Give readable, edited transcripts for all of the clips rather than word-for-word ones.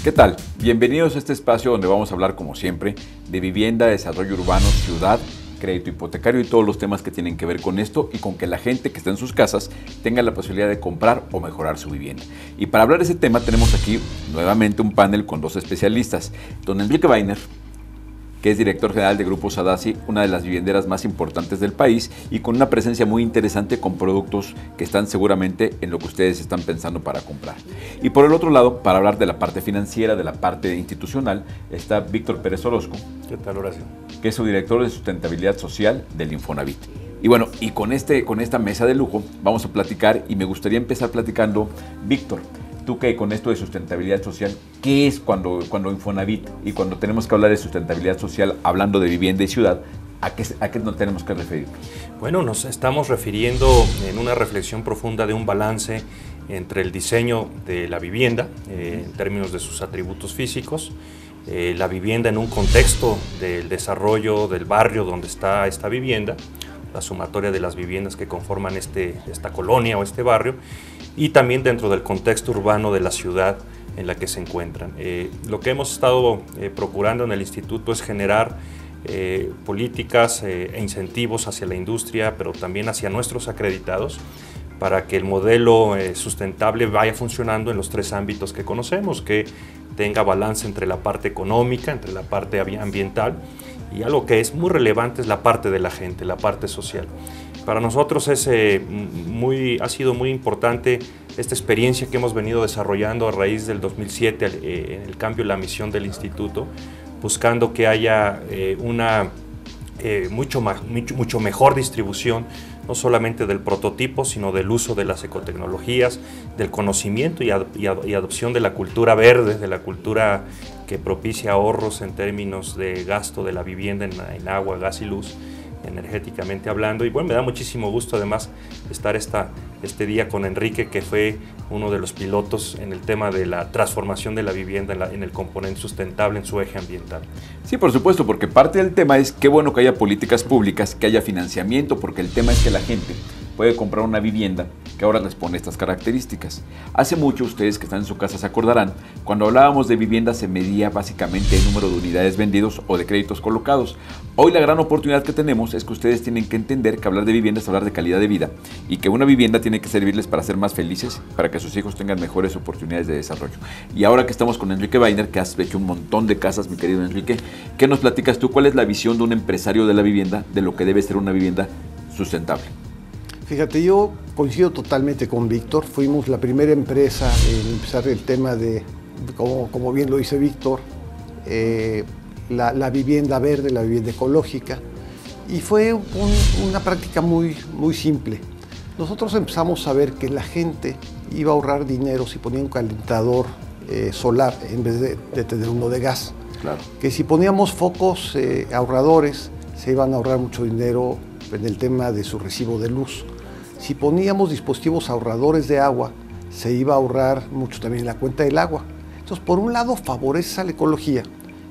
¿Qué tal? Bienvenidos a este espacio donde vamos a hablar, como siempre, de vivienda, desarrollo urbano, ciudad, crédito hipotecario y todos los temas que tienen que ver con esto y con que la gente que está en sus casas tenga la posibilidad de comprar o mejorar su vivienda. Y para hablar de ese tema tenemos aquí nuevamente un panel con dos especialistas. Don Enrique Weiner, que es director general de Grupo Sadassi, una de las vivienderas más importantes del país y con una presencia muy interesante con productos que están seguramente en lo que ustedes están pensando para comprar. Y por el otro lado, para hablar de la parte financiera, de la parte institucional, está Víctor Pérez Orozco. ¿Qué tal, Horacio? Que es su director de sustentabilidad social del Infonavit. Y bueno, y con esta mesa de lujo vamos a platicar y me gustaría empezar platicando, Víctor, tú que con esto de sustentabilidad social, ¿qué es cuando Infonavit y cuando tenemos que hablar de sustentabilidad social hablando de vivienda y ciudad, a qué nos tenemos que referir? Bueno, nos estamos refiriendo en una reflexión profunda de un balance entre el diseño de la vivienda, en términos de sus atributos físicos, la vivienda en un contexto del desarrollo del barrio donde está esta vivienda, la sumatoria de las viviendas que conforman esta colonia o este barrio, y también dentro del contexto urbano de la ciudad en la que se encuentran. Lo que hemos estado procurando en el instituto es generar políticas e incentivos hacia la industria, pero también hacia nuestros acreditados, para que el modelo sustentable vaya funcionando en los tres ámbitos que conocemos, que tenga balance entre la parte económica, entre la parte ambiental, y algo que es muy relevante es la parte de la gente, la parte social. Para nosotros ha sido muy importante esta experiencia que hemos venido desarrollando a raíz del 2007 en el cambio de la misión del instituto, buscando que haya una mucho mejor distribución, no solamente del prototipo, sino del uso de las ecotecnologías, del conocimiento y adopción de la cultura verde, de la cultura que propicia ahorros en términos de gasto de la vivienda en agua, gas y luz, energéticamente hablando. Y bueno, me da muchísimo gusto además estar este día con Enrique, que fue uno de los pilotos en el tema de la transformación de la vivienda en el componente sustentable en su eje ambiental. Sí, por supuesto, porque parte del tema es qué bueno que haya políticas públicas, que haya financiamiento, porque el tema es que la gente puede comprar una vivienda que ahora les pone estas características. Hace mucho, ustedes que están en su casa se acordarán, cuando hablábamos de vivienda se medía básicamente el número de unidades vendidos o de créditos colocados. Hoy la gran oportunidad que tenemos es que ustedes tienen que entender que hablar de vivienda es hablar de calidad de vida y que una vivienda tiene que servirles para ser más felices, para que sus hijos tengan mejores oportunidades de desarrollo. Y ahora que estamos con Enrique Weiner, que has hecho un montón de casas, mi querido Enrique, ¿qué nos platicas tú? ¿Cuál es la visión de un empresario de la vivienda de lo que debe ser una vivienda sustentable? Fíjate, yo coincido totalmente con Víctor. Fuimos la primera empresa en empezar el tema de, como bien lo dice Víctor, la vivienda verde, la vivienda ecológica. Y fue una práctica muy simple. Nosotros empezamos a ver que la gente iba a ahorrar dinero si ponía un calentador solar en vez de tener uno de gas. Claro. Que si poníamos focos ahorradores, se iban a ahorrar mucho dinero en el tema de su recibo de luz. Si poníamos dispositivos ahorradores de agua, se iba a ahorrar mucho también en la cuenta del agua. Entonces, por un lado favoreces a la ecología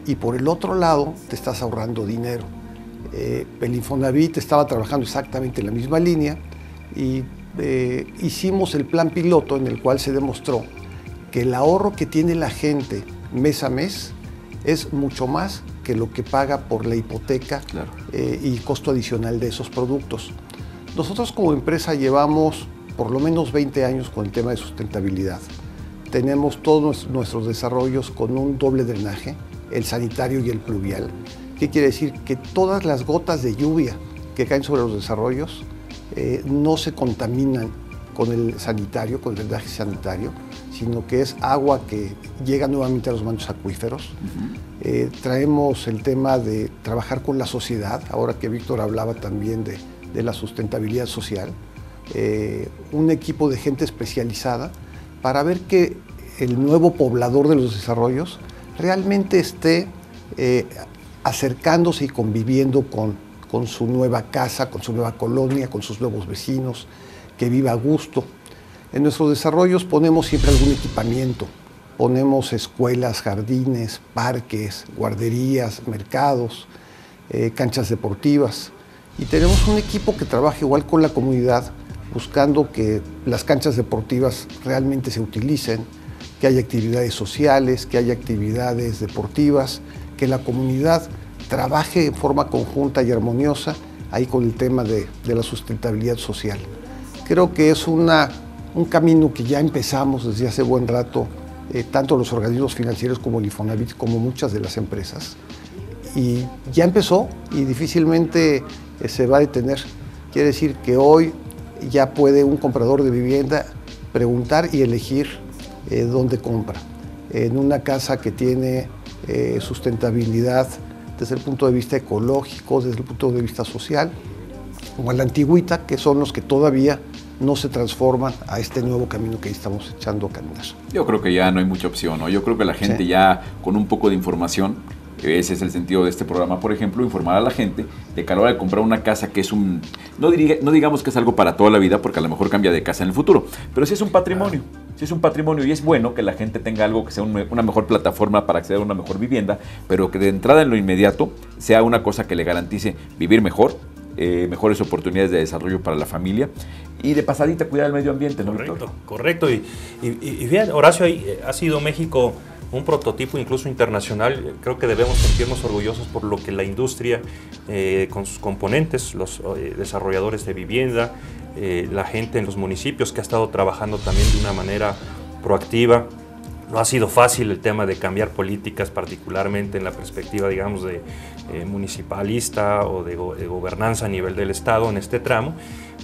y por el otro lado te estás ahorrando dinero. El Infonavit estaba trabajando exactamente en la misma línea y hicimos el plan piloto en el cual se demostró que el ahorro que tiene la gente mes a mes es mucho más que lo que paga por la hipoteca. Claro. Y costo adicional de esos productos. Nosotros como empresa llevamos por lo menos 20 años con el tema de sustentabilidad. Tenemos todos nuestros desarrollos con un doble drenaje, el sanitario y el pluvial. ¿Qué quiere decir? Que todas las gotas de lluvia que caen sobre los desarrollos no se contaminan con el sanitario, con el drenaje sanitario, sino que es agua que llega nuevamente a los mantos acuíferos. Traemos el tema de trabajar con la sociedad, ahora que Víctor hablaba también de la sustentabilidad social, un equipo de gente especializada para ver que el nuevo poblador de los desarrollos realmente esté acercándose y conviviendo con su nueva casa, con su nueva colonia, con sus nuevos vecinos, que viva a gusto. En nuestros desarrollos ponemos siempre algún equipamiento, ponemos escuelas, jardines, parques, guarderías, mercados, canchas deportivas. Y tenemos un equipo que trabaja igual con la comunidad, buscando que las canchas deportivas realmente se utilicen, que haya actividades sociales, que haya actividades deportivas, que la comunidad trabaje en forma conjunta y armoniosa ahí con el tema de la sustentabilidad social. Creo que es un camino que ya empezamos desde hace buen rato, tanto los organismos financieros como el Infonavit, como muchas de las empresas. Y ya empezó y difícilmente se va a detener. Quiere decir que hoy ya puede un comprador de vivienda preguntar y elegir dónde compra. En una casa que tiene sustentabilidad desde el punto de vista ecológico, desde el punto de vista social, o a la antigüita, que son los que todavía no se transforman a este nuevo camino que estamos echando a caminar. Yo creo que ya no hay mucha opción, ¿no? Yo creo que la gente ya con un poco de información, ese es el sentido de este programa, por ejemplo, informar a la gente de que a la hora de comprar una casa que es no digamos que es algo para toda la vida, porque a lo mejor cambia de casa en el futuro, pero sí es un patrimonio. Sí es un patrimonio y es bueno que la gente tenga algo que sea una mejor plataforma para acceder a una mejor vivienda, pero que de entrada en lo inmediato sea una cosa que le garantice vivir mejor, mejores oportunidades de desarrollo para la familia y de pasadita cuidar el medio ambiente, ¿no, Víctor? Correcto. Y bien, Horacio, ha sido México un prototipo incluso internacional. Creo que debemos sentirnos orgullosos por lo que la industria, con sus componentes, los desarrolladores de vivienda, la gente en los municipios que ha estado trabajando también de una manera proactiva. No ha sido fácil el tema de cambiar políticas, particularmente en la perspectiva, digamos, de municipalista o de gobernanza a nivel del Estado en este tramo,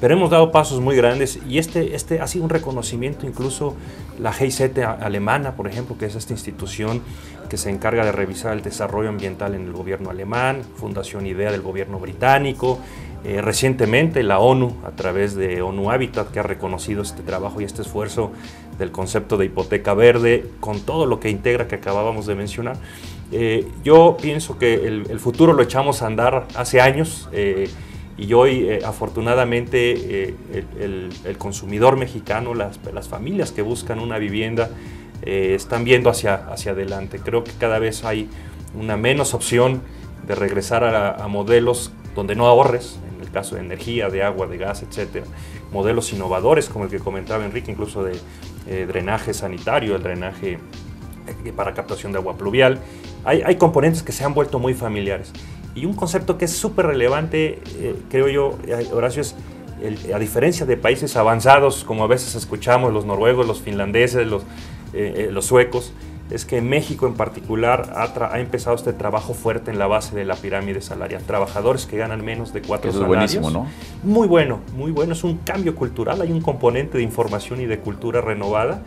pero hemos dado pasos muy grandes y este ha sido un reconocimiento, incluso la GIZ alemana, por ejemplo, que es esta institución que se encarga de revisar el desarrollo ambiental en el gobierno alemán, Fundación IDEA del gobierno británico, recientemente la ONU, a través de ONU Habitat, que ha reconocido este trabajo y este esfuerzo del concepto de hipoteca verde, con todo lo que integra que acabábamos de mencionar. Yo pienso que el futuro lo echamos a andar hace años y hoy afortunadamente el consumidor mexicano, las familias que buscan una vivienda están viendo hacia adelante. Creo que cada vez hay una menos opción de regresar a modelos donde no ahorres, en el caso de energía, de agua, de gas, etcétera. Modelos innovadores como el que comentaba Enrique, incluso de drenaje sanitario, el drenaje para captación de agua pluvial. Hay componentes que se han vuelto muy familiares. Y un concepto que es súper relevante, creo yo, Horacio, es a diferencia de países avanzados, como a veces escuchamos, los noruegos, los finlandeses, los suecos, es que México en particular ha empezado este trabajo fuerte en la base de la pirámide salarial. Trabajadores que ganan menos de 4 salarios. Es buenísimo, ¿no? Muy bueno, muy bueno. Es un cambio cultural, hay un componente de información y de cultura renovada,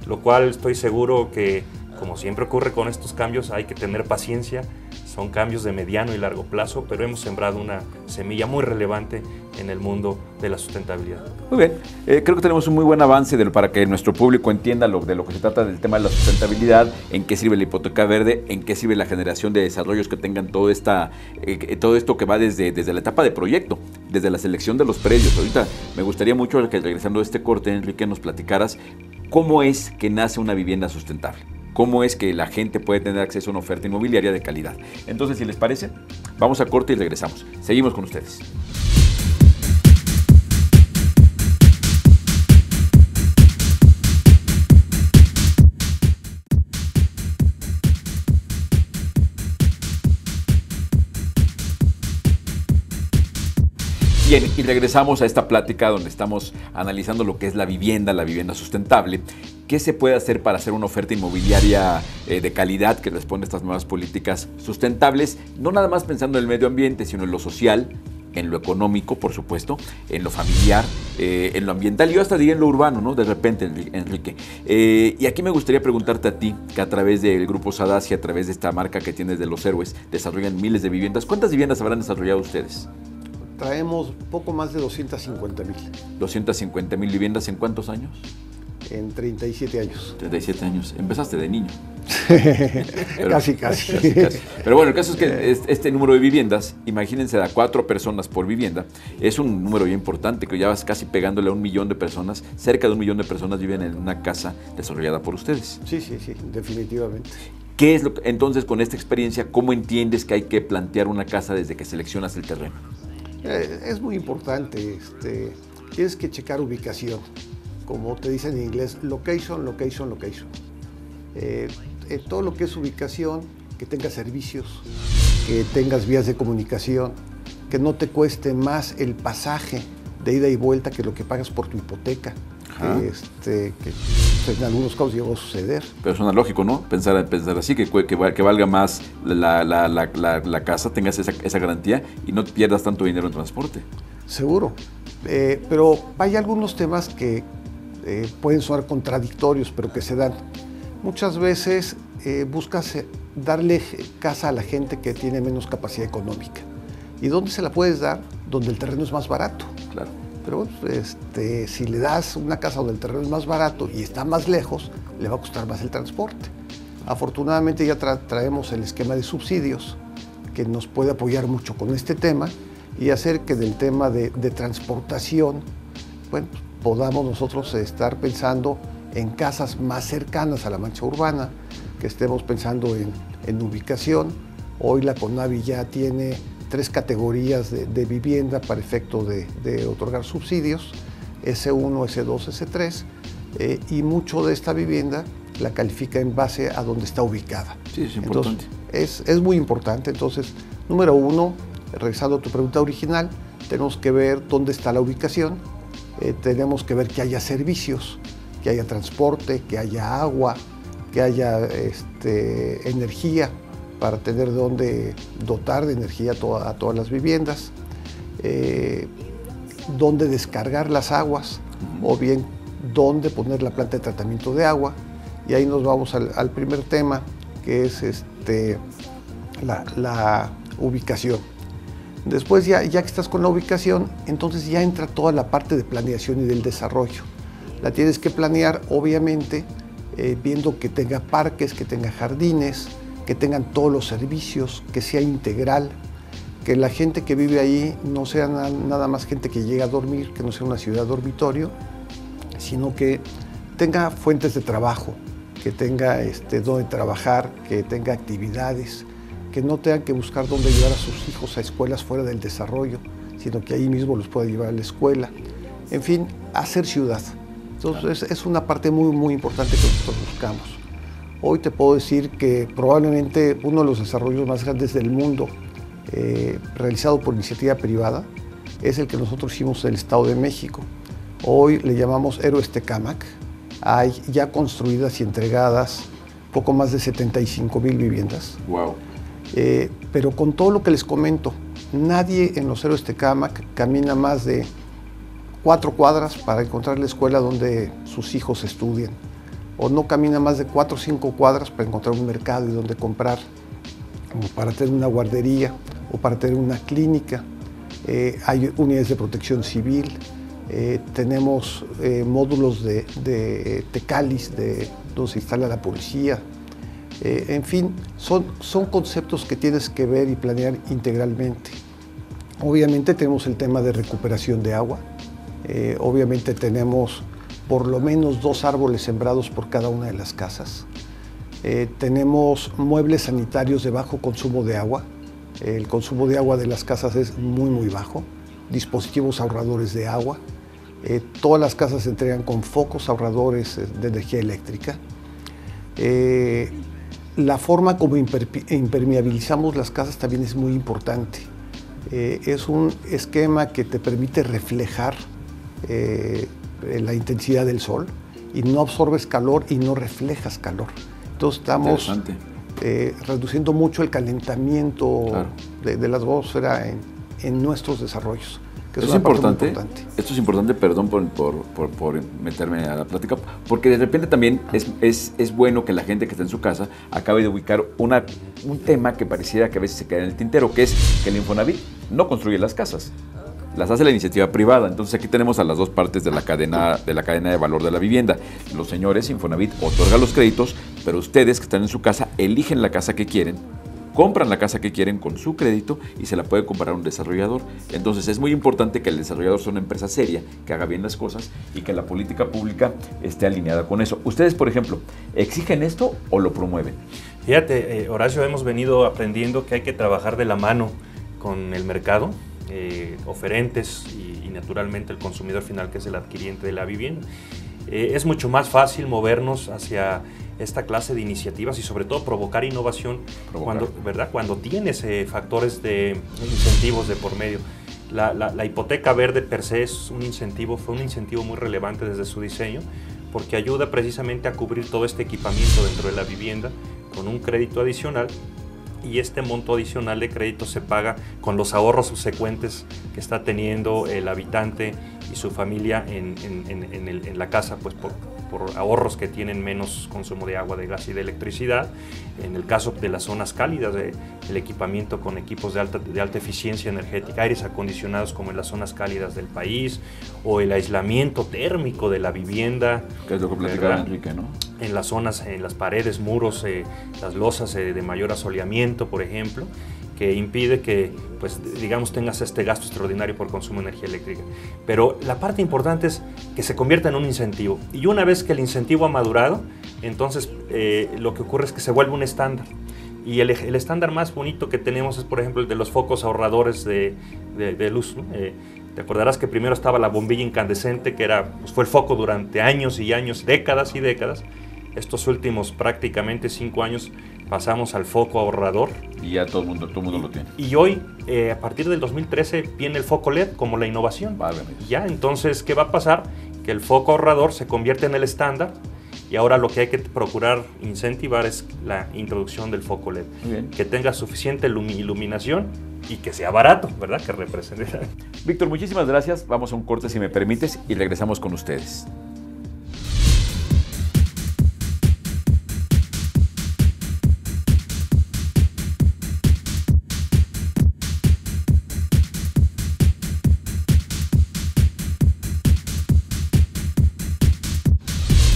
lo cual estoy seguro que, como siempre ocurre con estos cambios, hay que tener paciencia. Son cambios de mediano y largo plazo, pero hemos sembrado una semilla muy relevante en el mundo de la sustentabilidad. Muy bien, creo que tenemos un muy buen avance para que nuestro público entienda de lo que se trata del tema de la sustentabilidad, en qué sirve la hipoteca verde, en qué sirve la generación de desarrollos que tengan todo esto que va desde la etapa de proyecto, desde la selección de los predios. Ahorita me gustaría mucho que, regresando a este corte, Enrique, nos platicaras cómo es que nace una vivienda sustentable. Cómo es que la gente puede tener acceso a una oferta inmobiliaria de calidad. Entonces, si les parece, vamos a corte y regresamos. Seguimos con ustedes. Bien, y regresamos a esta plática donde estamos analizando lo que es la vivienda sustentable. ¿Qué se puede hacer para hacer una oferta inmobiliaria de calidad que responde a estas nuevas políticas sustentables? No nada más pensando en el medio ambiente, sino en lo social, en lo económico, por supuesto, en lo familiar, en lo ambiental y yo hasta diría en lo urbano, ¿no? De repente, Enrique. Y aquí me gustaría preguntarte a ti, que a través del Grupo Sadassi, a través de esta marca que tienes de Los Héroes, desarrollan miles de viviendas. ¿Cuántas viviendas habrán desarrollado ustedes? Traemos poco más de 250,000. 250,000 viviendas, ¿en cuántos años? En 37 años. 37 años. Empezaste de niño. Pero, casi. Pero bueno, el caso es que este número de viviendas, imagínense, a 4 personas por vivienda, es un número bien importante, que ya vas casi pegándole a 1 millón de personas. Cerca de 1 millón de personas viven en una casa desarrollada por ustedes. Sí, definitivamente. ¿Qué es entonces, con esta experiencia, cómo entiendes que hay que plantear una casa desde que seleccionas el terreno? Es muy importante. Tienes que checar ubicación. Como te dicen en inglés, location. Todo lo que es ubicación, que tengas servicios, que tengas vías de comunicación, que no te cueste más el pasaje de ida y vuelta que lo que pagas por tu hipoteca. Que en algunos casos llegó a suceder. Pero suena lógico, ¿no? Pensar así, que valga más la casa, tengas esa garantía y no pierdas tanto dinero en transporte. Seguro, pero hay algunos temas que pueden sonar contradictorios, pero que se dan. Muchas veces buscas darle casa a la gente que tiene menos capacidad económica. ¿Y dónde se la puedes dar? Donde el terreno es más barato. Claro. Pero si le das una casa donde el terreno es más barato y está más lejos, le va a costar más el transporte. Afortunadamente ya traemos el esquema de subsidios que nos puede apoyar mucho con este tema y hacer que del tema de transportación, bueno, podamos nosotros estar pensando en casas más cercanas a la mancha urbana, que estemos pensando en ubicación. Hoy la CONAVI ya tiene 3 categorías de vivienda para efecto de otorgar subsidios, S1, S2, S3, y mucho de esta vivienda la califica en base a donde está ubicada. Sí, es importante. Entonces, es muy importante. Entonces, número 1, regresando a tu pregunta original, tenemos que ver dónde está la ubicación, tenemos que ver que haya servicios, que haya transporte, que haya agua, que haya energía, para tener dónde dotar de energía a todas las viviendas, dónde descargar las aguas, o bien dónde poner la planta de tratamiento de agua. Y ahí nos vamos al primer tema, que es la ubicación. Después, ya que estás con la ubicación, entonces ya entra toda la parte de planeación y del desarrollo. La tienes que planear, obviamente, viendo que tenga parques, que tenga jardines, que tengan todos los servicios, que sea integral, que la gente que vive ahí no sea nada más gente que llega a dormir, que no sea una ciudad dormitorio, sino que tenga fuentes de trabajo, que tenga donde trabajar, que tenga actividades, que no tengan que buscar dónde llevar a sus hijos a escuelas fuera del desarrollo, sino que ahí mismo los pueda llevar a la escuela. En fin, hacer ciudad. Entonces es una parte muy, muy importante que nosotros buscamos. Hoy te puedo decir que probablemente uno de los desarrollos más grandes del mundo realizado por iniciativa privada es el que nosotros hicimos en el Estado de México. Hoy le llamamos Héroes Tecámac. Hay ya construidas y entregadas poco más de 75,000 viviendas. Wow. Pero con todo lo que les comento, nadie en los Héroes Tecámac camina más de 4 cuadras para encontrar la escuela donde sus hijos estudian, o no camina más de 4 o 5 cuadras para encontrar un mercado y donde comprar, o para tener una guardería, o para tener una clínica. Hay unidades de protección civil, tenemos módulos de Tecalis, donde se instala la policía. En fin, son conceptos que tienes que ver y planear integralmente. Obviamente tenemos el tema de recuperación de agua, obviamente tenemos por lo menos 2 árboles sembrados por cada una de las casas. Tenemos muebles sanitarios de bajo consumo de agua. El consumo de agua de las casas es muy, muy bajo. Dispositivos ahorradores de agua. Todas las casas se entregan con focos ahorradores de energía eléctrica. La forma como impermeabilizamos las casas también es muy importante. Es un esquema que te permite reflejar la intensidad del sol y no absorbes calor y no reflejas calor. Entonces estamos reduciendo mucho el calentamiento, claro, de la atmósfera en nuestros desarrollos. Que es importante. Esto es importante, perdón por meterme a la plática, porque de repente también es bueno que la gente que está en su casa acabe de ubicar un tema que pareciera que a veces se queda en el tintero, que es que el Infonavit no construye las casas, las hace la iniciativa privada. Entonces aquí tenemos a las dos partes de la cadena de valor de la vivienda. Los señores, Infonavit otorga los créditos, pero ustedes que están en su casa eligen la casa que quieren, compran la casa que quieren con su crédito y se la puede comprar un desarrollador. Entonces es muy importante que el desarrollador sea una empresa seria, que haga bien las cosas y que la política pública esté alineada con eso. Ustedes, por ejemplo, ¿exigen esto o lo promueven? Fíjate, Horacio, hemos venido aprendiendo que hay que trabajar de la mano con el mercado, oferentes y naturalmente el consumidor final, que es el adquiriente de la vivienda. Es mucho más fácil movernos hacia esta clase de iniciativas y sobre todo provocar innovación cuando tienes factores de incentivos de por medio. La hipoteca verde per se es fue un incentivo muy relevante desde su diseño, porque ayuda precisamente a cubrir todo este equipamiento dentro de la vivienda con un crédito adicional, y este monto adicional de crédito se paga con los ahorros subsecuentes que está teniendo el habitante y su familia en la casa, pues por ahorros que tienen menos consumo de agua, de gas y de electricidad. En el caso de las zonas cálidas, el equipamiento con equipos de alta eficiencia energética, aires acondicionados como en las zonas cálidas del país, o el aislamiento térmico de la vivienda. Que es lo que platicaba Enrique, ¿no? En las zonas, en las paredes, muros, las losas de mayor asoleamiento, por ejemplo, que impide que, pues, digamos, tengas este gasto extraordinario por consumo de energía eléctrica. Pero la parte importante es que se convierta en un incentivo. Y una vez que el incentivo ha madurado, entonces lo que ocurre es que se vuelve un estándar. Y el estándar más bonito que tenemos es, por ejemplo, el de los focos ahorradores de luz, ¿no? Te acordarás que primero estaba la bombilla incandescente, que pues fue el foco durante años y años, décadas y décadas. Estos últimos prácticamente 5 años pasamos al foco ahorrador. Y ya todo el mundo lo tiene. Y hoy, a partir del 2013, viene el foco LED como la innovación. Vale. Ya, entonces, ¿qué va a pasar? Que el foco ahorrador se convierte en el estándar, y ahora lo que hay que procurar incentivar es la introducción del foco LED. Que tenga suficiente iluminación y que sea barato, ¿verdad? Que represente. Víctor, muchísimas gracias. Vamos a un corte, si me permites, y regresamos con ustedes.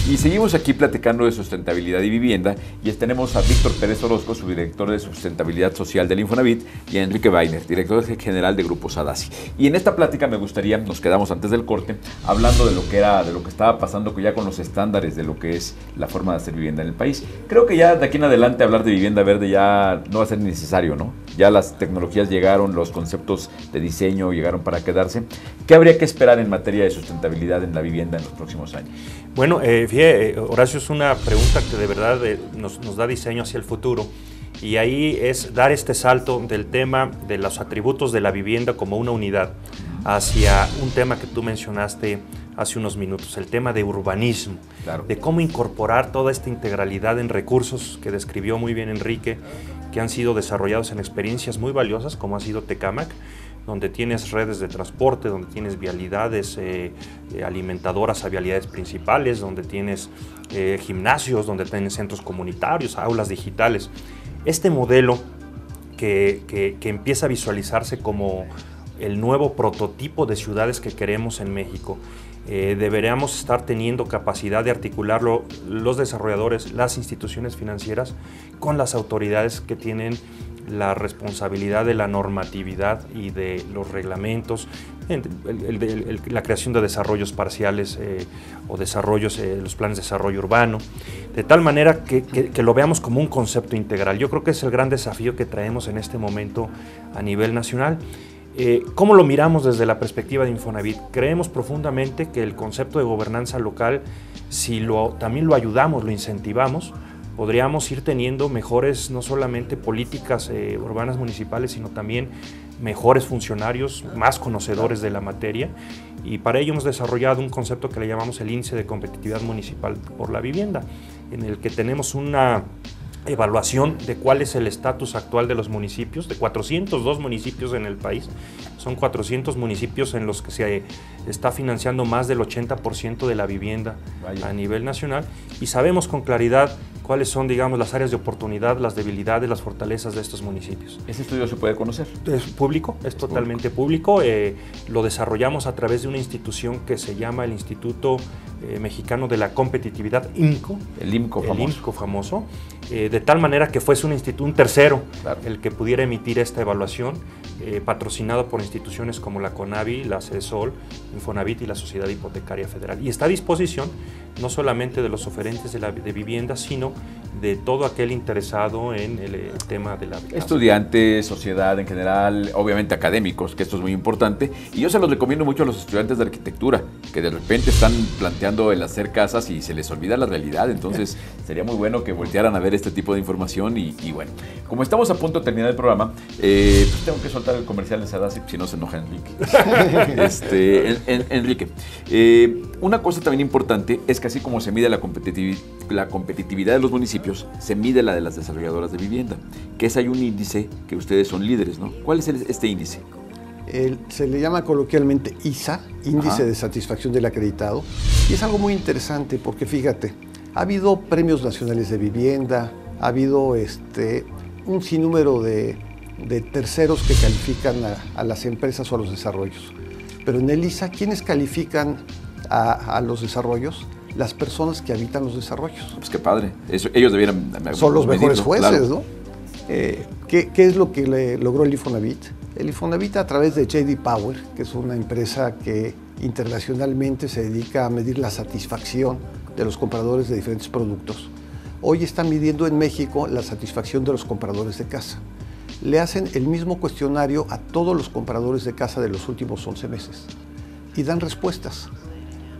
Y seguimos aquí platicando de sustentabilidad y vivienda, y tenemos a Víctor Pérez Orozco, subdirector de Sustentabilidad Social del Infonavit, y a Enrique Weiner, director general de Grupo Sadasi. Y en esta plática me gustaría, nos quedamos antes del corte, hablando de lo que estaba pasando ya con los estándares de lo que es la forma de hacer vivienda en el país. Creo que ya de aquí en adelante hablar de vivienda verde ya no va a ser necesario, ¿no? Ya las tecnologías llegaron, los conceptos de diseño llegaron para quedarse. ¿Qué habría que esperar en materia de sustentabilidad en la vivienda en los próximos años? Bueno, fíjate, Horacio, es una pregunta que de verdad nos da diseño hacia el futuro, y ahí es dar este salto del tema de los atributos de la vivienda como una unidad hacia un tema que tú mencionaste hace unos minutos, el tema de urbanismo, claro, de cómo incorporar toda esta integralidad en recursos que describió muy bien Enrique, que han sido desarrollados en experiencias muy valiosas como ha sido Tecámac, donde tienes redes de transporte, donde tienes vialidades alimentadoras a vialidades principales, donde tienes gimnasios, donde tienes centros comunitarios, aulas digitales. Este modelo que empieza a visualizarse como el nuevo prototipo de ciudades que queremos en México, deberíamos estar teniendo capacidad de articularlo los desarrolladores, las instituciones financieras, con las autoridades que tienen la responsabilidad de la normatividad y de los reglamentos, la creación de desarrollos parciales o desarrollos, los planes de desarrollo urbano, de tal manera que lo veamos como un concepto integral. Yo creo que es el gran desafío que traemos en este momento a nivel nacional. ¿Cómo lo miramos desde la perspectiva de Infonavit? Creemos profundamente que el concepto de gobernanza local, si también lo ayudamos, lo incentivamos, podríamos ir teniendo mejores, no solamente políticas urbanas municipales, sino también mejores funcionarios, más conocedores de la materia, y para ello hemos desarrollado un concepto que le llamamos el Índice de Competitividad Municipal por la Vivienda, en el que tenemos una evaluación de cuál es el estatus actual de los municipios, de 402 municipios en el país. Son 400 municipios en los que se está financiando más del 80% de la vivienda a nivel nacional, y sabemos con claridad cuáles son, digamos, las áreas de oportunidad, las debilidades, las fortalezas de estos municipios. ¿Ese estudio se puede conocer? Es público, es totalmente público. Lo desarrollamos a través de una institución que se llama el Instituto Mexicano de la Competitividad, IMCO. El IMCO famoso. El IMCO famoso. De tal manera que fuese un tercero, claro, el que pudiera emitir esta evaluación, patrocinado por instituciones como la CONAVI, la CESOL, Infonavit y la Sociedad Hipotecaria Federal. Y está a disposición no solamente de los oferentes de vivienda, sino de todo aquel interesado en el tema de la vivienda. Estudiantes, sociedad en general, obviamente académicos, que esto es muy importante. Y yo se los recomiendo mucho a los estudiantes de arquitectura, que de repente están planteando batallando el hacer casas y se les olvida la realidad. Entonces sería muy bueno que voltearan a ver este tipo de información y bueno, como estamos a punto de terminar el programa, pues tengo que soltar el comercial de Sadasi, si no se enoja Enrique. Enrique, una cosa también importante es que así como se mide la competitividad de los municipios, se mide la de las desarrolladoras de vivienda, que hay un índice que ustedes son líderes, ¿no? ¿Cuál es este índice? Se le llama coloquialmente ISA, Índice de Satisfacción del Acreditado, y es algo muy interesante porque fíjate, ha habido premios nacionales de vivienda, ha habido un sinnúmero de terceros que califican a las empresas o a los desarrollos. Pero en el ISA, ¿quiénes califican a los desarrollos? Las personas que habitan los desarrollos. Pues qué padre, ellos debieran son los mejores jueces, claro. ¿no? ¿Qué es lo que logró el Infonavit? El Infonavit, a través de J.D. Power, que es una empresa que internacionalmente se dedica a medir la satisfacción de los compradores de diferentes productos, hoy está midiendo en México la satisfacción de los compradores de casa. Le hacen el mismo cuestionario a todos los compradores de casa de los últimos 11 meses y dan respuestas.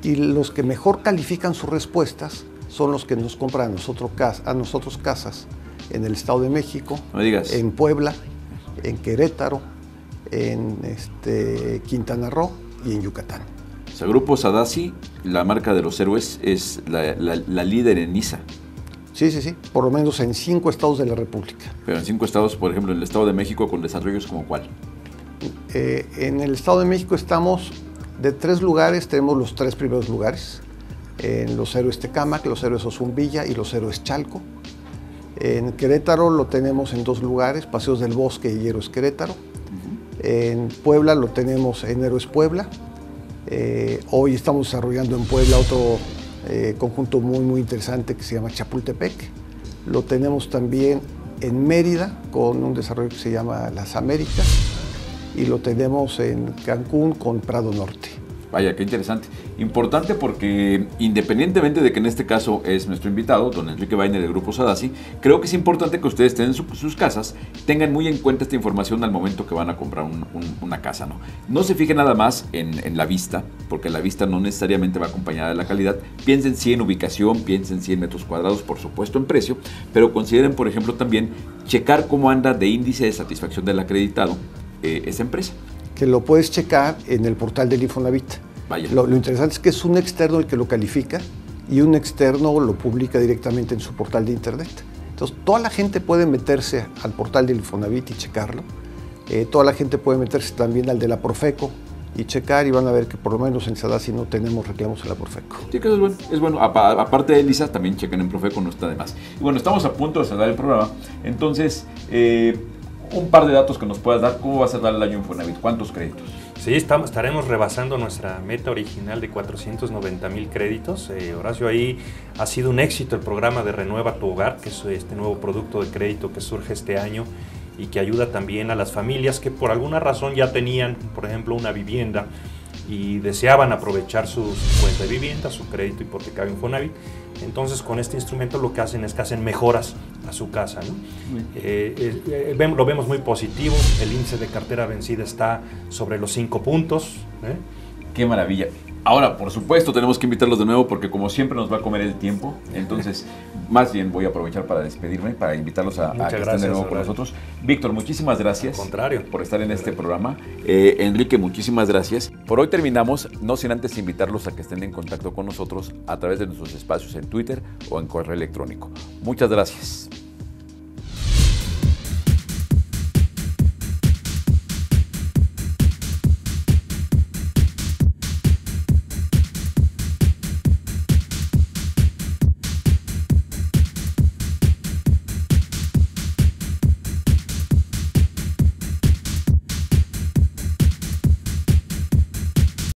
Y los que mejor califican sus respuestas son los que nos compran a nosotros casas en el Estado de México, no me digas. En Puebla, en Querétaro, en Quintana Roo y en Yucatán. O sea, Grupo Sadasi, la marca de los héroes, es la líder en ISA. Sí, por lo menos en 5 estados de la República. Pero en 5 estados, por ejemplo, en el Estado de México, con desarrollos como ¿cuál? En el Estado de México estamos de 3 lugares, tenemos los 3 primeros lugares. En los héroes Tecámac, los héroes Ozumbilla y los héroes Chalco. En Querétaro lo tenemos en 2 lugares, Paseos del Bosque y Héroes Querétaro. En Puebla lo tenemos en Héroes Puebla. Hoy estamos desarrollando en Puebla otro conjunto muy interesante que se llama Chapultepec. Lo tenemos también en Mérida con un desarrollo que se llama Las Américas. Y lo tenemos en Cancún con Prado Norte. Vaya, qué interesante. Importante porque independientemente de que en este caso es nuestro invitado, don Enrique Weiner del Grupo Sadasi, creo que es importante que ustedes tengan sus casas, tengan muy en cuenta esta información al momento que van a comprar una casa, ¿no? No se fijen nada más en la vista, porque la vista no necesariamente va acompañada de la calidad. Piensen sí en ubicación, piensen sí en metros cuadrados, por supuesto en precio, pero consideren, por ejemplo, también checar cómo anda de índice de satisfacción del acreditado esa empresa. Que lo puedes checar en el portal del Infonavit. Vaya. Lo interesante es que es un externo el que lo califica y un externo lo publica directamente en su portal de internet. Entonces, toda la gente puede meterse al portal del Infonavit y checarlo. Toda la gente puede meterse también al de la Profeco y checar, y van a ver que por lo menos en Sadasi no tenemos reclamos en la Profeco. Sí, que eso es bueno. Aparte de Elisa, también chequen en Profeco, no está de más. Y bueno, estamos a punto de cerrar el programa. Entonces, un par de datos que nos puedas dar. ¿Cómo va a cerrar el año Infonavit? ¿Cuántos créditos? Sí, estaremos rebasando nuestra meta original de 490,000 créditos. Horacio, ahí ha sido un éxito el programa de Renueva tu Hogar, que es este nuevo producto de crédito que surge este año y que ayuda también a las familias que por alguna razón ya tenían, por ejemplo, una vivienda y deseaban aprovechar su cuenta de vivienda, su crédito hipotecario Infonavit. Entonces, con este instrumento lo que hacen es que hacen mejoras a su casa, ¿no? Lo vemos muy positivo. El índice de cartera vencida está sobre los 5 puntos. ¡Qué maravilla! Ahora, por supuesto, tenemos que invitarlos de nuevo porque como siempre nos va a comer el tiempo. Entonces, más bien voy a aprovechar para despedirme, para invitarlos a que estén de nuevo con nosotros. Víctor, muchísimas gracias. Al contrario. Por estar en este programa. Enrique, muchísimas gracias. Por hoy terminamos, no sin antes invitarlos a que estén en contacto con nosotros a través de nuestros espacios en Twitter o en correo electrónico. Muchas gracias.